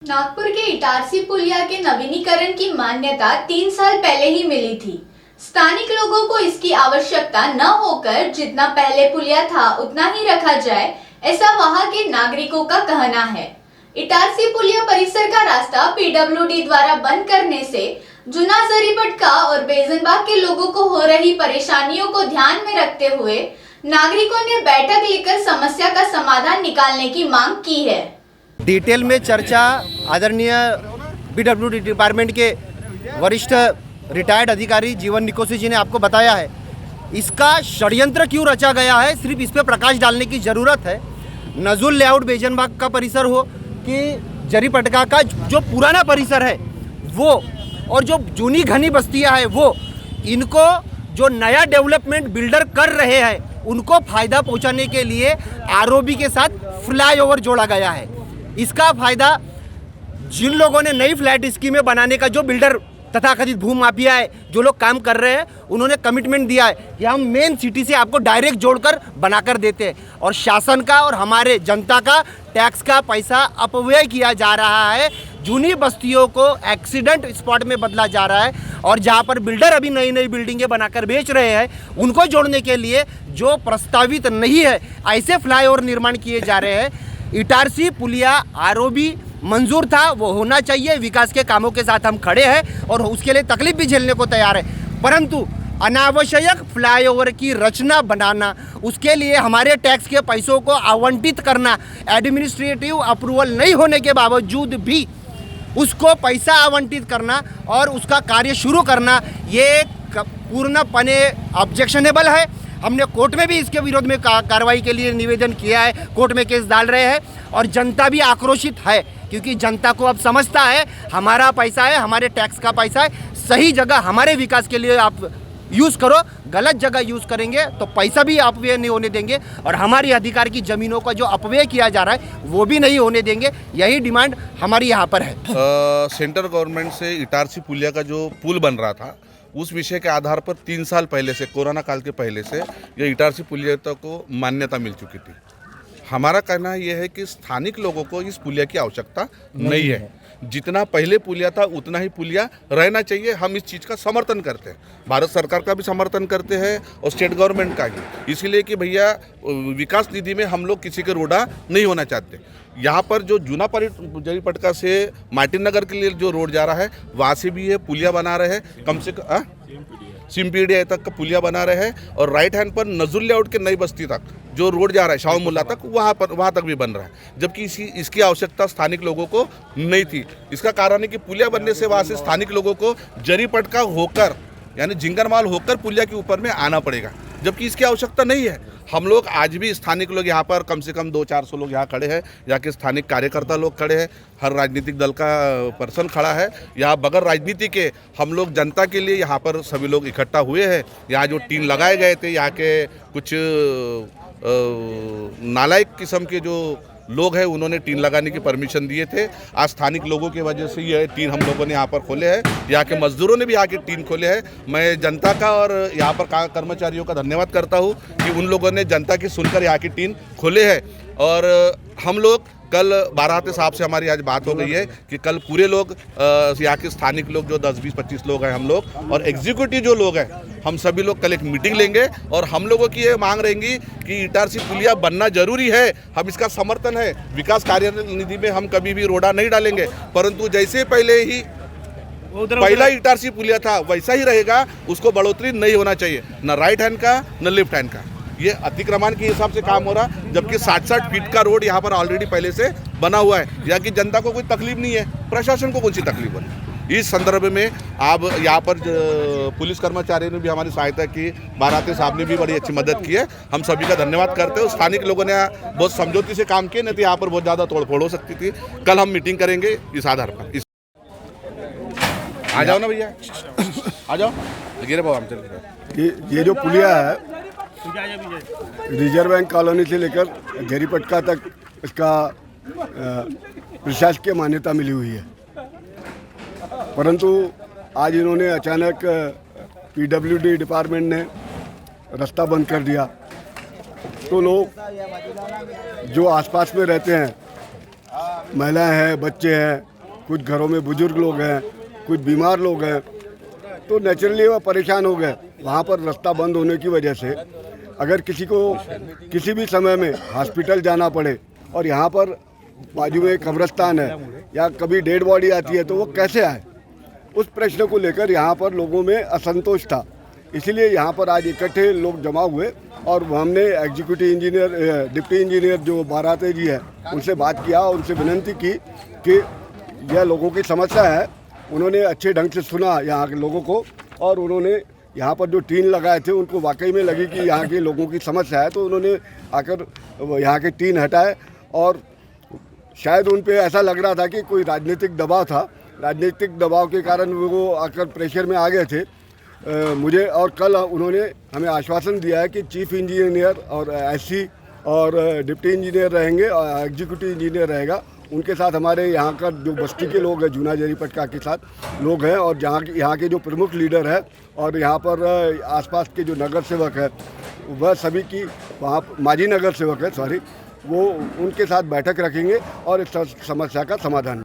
नागपुर के इटारसी पुलिया के नवीनीकरण की मान्यता 3 साल पहले ही मिली थी। स्थानिक लोगों को इसकी आवश्यकता न होकर जितना पहले पुलिया था उतना ही रखा जाए, ऐसा वहां के नागरिकों का कहना है। इटारसी पुलिया परिसर का रास्ता पीडब्ल्यूडी द्वारा बंद करने से जुना जरीपटका और बेजनबाग के लोगों को हो रही परेशानियों को ध्यान में रखते हुए नागरिकों ने बैठक लेकर समस्या का समाधान निकालने की मांग की है। डिटेल में चर्चा आदरणीय पीडब्ल्यूडी डिपार्टमेंट के वरिष्ठ रिटायर्ड अधिकारी जीवन निकोसी जी ने आपको बताया है। इसका षड्यंत्र क्यों रचा गया है, सिर्फ इस पर प्रकाश डालने की ज़रूरत है। नजुल लेआउट बेजनबाग का परिसर हो कि जरीपटका का जो पुराना परिसर है वो, और जो जूनी घनी बस्तियां हैं वो, इनको जो नया डेवलपमेंट बिल्डर कर रहे हैं उनको फ़ायदा पहुंचाने के लिए आरओबी के साथ फ्लाईओवर जोड़ा गया है। इसका फ़ायदा जिन लोगों ने नई फ्लैट स्कीमें बनाने का, जो बिल्डर तथाकथित भू माफिया है, जो लोग काम कर रहे हैं, उन्होंने कमिटमेंट दिया है कि हम मेन सिटी से आपको डायरेक्ट जोड़कर बनाकर देते हैं। और शासन का और हमारे जनता का टैक्स का पैसा अपव्यय किया जा रहा है। जूनी बस्तियों को एक्सीडेंट स्पॉट में बदला जा रहा है, और जहाँ पर बिल्डर अभी नई नई बिल्डिंगें बनाकर बेच रहे हैं उनको जोड़ने के लिए जो प्रस्तावित नहीं है ऐसे फ्लाईओवर निर्माण किए जा रहे हैं। इटारसी पुलिया आरओबी मंजूर था, वो होना चाहिए। विकास के कामों के साथ हम खड़े हैं और उसके लिए तकलीफ भी झेलने को तैयार है, परंतु अनावश्यक फ्लाईओवर की रचना बनाना, उसके लिए हमारे टैक्स के पैसों को आवंटित करना, एडमिनिस्ट्रेटिव अप्रूवल नहीं होने के बावजूद भी उसको पैसा आवंटित करना और उसका कार्य शुरू करना, ये पूर्णपणे ऑब्जेक्शनेबल है। हमने कोर्ट में भी इसके विरोध में कार्रवाई के लिए निवेदन किया है, कोर्ट में केस डाल रहे हैं, और जनता भी आक्रोशित है क्योंकि जनता को अब समझता है हमारा पैसा है, हमारे टैक्स का पैसा है, सही जगह हमारे विकास के लिए आप यूज़ करो, गलत जगह यूज़ करेंगे तो पैसा भी अपव्यय नहीं होने देंगे, और हमारी अधिकार की ज़मीनों का जो अपव्यय किया जा रहा है वो भी नहीं होने देंगे। यही डिमांड हमारी यहाँ पर है। सेंट्रल गवर्नमेंट से इटारसी पुलिया का जो पुल बन रहा था उस विषय के आधार पर 3 साल पहले से, कोरोना काल के पहले से, ये इटारसी पुलिया को मान्यता मिल चुकी थी। हमारा कहना यह है कि स्थानिक लोगों को इस पुलिया की आवश्यकता नहीं है। जितना पहले पुलिया था उतना ही पुलिया रहना चाहिए। हम इस चीज़ का समर्थन करते हैं, भारत सरकार का भी समर्थन करते हैं और स्टेट गवर्नमेंट का भी, इसलिए कि भैया विकास निधि में हम लोग किसी के रोड़ा नहीं होना चाहते। यहाँ पर जो जूना जरीपटका से मार्टिन नगर के लिए जो रोड जा रहा है वहाँ से भी ये पुलिया बना रहे हैं, कम से कम सिमपीडिया तक का पुलिया बना रहे हैं, और राइट हैंड पर नजुल लेआउट के नई बस्ती तक जो रोड जा रहा है शाह मुल्ला तक, वहाँ तक भी बन रहा है, जबकि इसकी आवश्यकता स्थानिक लोगों को नहीं थी। इसका कारण है कि पुलिया बनने से वहाँ से स्थानिक लोगों को जरीपटका होकर यानी जिंगरमाल होकर पुलिया के ऊपर में आना पड़ेगा, जबकि इसकी आवश्यकता नहीं है। हम लोग आज भी स्थानिक लोग यहाँ पर कम से कम 200-400 लोग यहाँ खड़े हैं, यहाँ के स्थानिक कार्यकर्ता लोग खड़े हैं, हर राजनीतिक दल का पर्सन खड़ा है। यहाँ बगैर राजनीति के हम लोग जनता के लिए यहाँ पर सभी लोग इकट्ठा हुए हैं। यहाँ जो टीम लगाए गए थे, यहाँ के कुछ नालायक किस्म के जो लोग हैं उन्होंने टीन लगाने की परमिशन दिए थे। आज स्थानिक लोगों की वजह से ये टीन हम लोगों ने यहाँ पर खोले हैं, यहाँ के मजदूरों ने भी यहाँ के टीन खोले हैं। मैं जनता का और यहाँ पर कर्मचारियों का धन्यवाद करता हूँ कि उन लोगों ने जनता की सुनकर यहाँ की टीन खोले हैं। और हम लोग कल बाराते साहब से हमारी आज बात हो गई है कि कल पूरे लोग यहाँ के स्थानिक लोग जो 10-20-25 लोग हैं हम लोग, और एग्जीक्यूटिव जो लोग हैं, हम सभी लोग कल एक मीटिंग लेंगे और हम लोगों की ये मांग रहेंगी कि इटारसी पुलिया बनना जरूरी है। हम इसका समर्थन है। विकास कार्य निधि में हम कभी भी रोड़ा नहीं डालेंगे, परंतु जैसे पहले पहला इटारसी पुलिया था वैसा ही रहेगा, उसको बढ़ोतरी नहीं होना चाहिए, न राइट हैंड का न लेफ्ट हैंड का। ये अतिक्रमण के हिसाब से काम हो रहा, जबकि 60-60 फीट का रोड यहाँ पर ऑलरेडी पहले से बना हुआ है। यहाँ की जनता को कोई तकलीफ नहीं है, प्रशासन को कौन सी तकलीफ है। इस संदर्भ में आप यहाँ पर पुलिस कर्मचारियों ने भी हमारी सहायता की, बाराते साहब ने भी बड़ी अच्छी मदद की है। हम सभी का धन्यवाद करते हैं। स्थानिक लोगों ने बहुत समझौती से काम किए, नहीं तो यहाँ पर बहुत ज़्यादा तोड़फोड़ हो सकती थी। कल हम मीटिंग करेंगे इस आधार पर। आ जाओ ना भैया, आ जाओ। गिरे बाबू, हम चल। ये जो पुलिया है रिजर्व बैंक कॉलोनी से लेकर जरीपटका तक, इसका प्रशासकीय मान्यता मिली हुई है, परंतु आज इन्होंने अचानक पीडब्ल्यूडी डिपार्टमेंट ने रास्ता बंद कर दिया, तो लोग जो आसपास में रहते हैं महिलाएं हैं, बच्चे हैं, कुछ घरों में बुजुर्ग लोग हैं, कुछ बीमार लोग हैं, तो नेचुरली वो परेशान हो गए। वहाँ पर रास्ता बंद होने की वजह से अगर किसी को किसी भी समय में हॉस्पिटल जाना पड़े और यहाँ पर बाजू में कब्रिस्तान है या कभी डेड बॉडी आती है तो वो कैसे आए, उस प्रश्न को लेकर यहाँ पर लोगों में असंतोष था। इसीलिए यहाँ पर आज इकट्ठे लोग जमा हुए और हमने एग्जीक्यूटिव इंजीनियर, डिप्टी इंजीनियर जो बाराते जी हैं उनसे बात किया, उनसे विनती की कि यह लोगों की समस्या है। उन्होंने अच्छे ढंग से सुना यहाँ के लोगों को और उन्होंने यहाँ पर जो टीन लगाए थे उनको वाकई में लगी कि यहाँ के लोगों की समस्या है, तो उन्होंने आकर यहाँ के टीन हटाए। और शायद उन पे ऐसा लग रहा था कि कोई राजनीतिक दबाव था, राजनीतिक दबाव के कारण वो आकर प्रेशर में आ गए थे। मुझे और कल उन्होंने हमें आश्वासन दिया है कि चीफ इंजीनियर और एससी और डिप्टी इंजीनियर रहेंगे और एग्जीक्यूटिव इंजीनियर रहेगा। उनके साथ हमारे यहाँ का जो बस्ती के लोग हैं, जूना जरी पटका के साथ लोग हैं और यहाँ के जो प्रमुख लीडर है और यहाँ पर आसपास के जो नगर सेवक है वह सभी की वहाँ माजी नगर सेवक है वो उनके साथ बैठक रखेंगे और इस समस्या का समाधान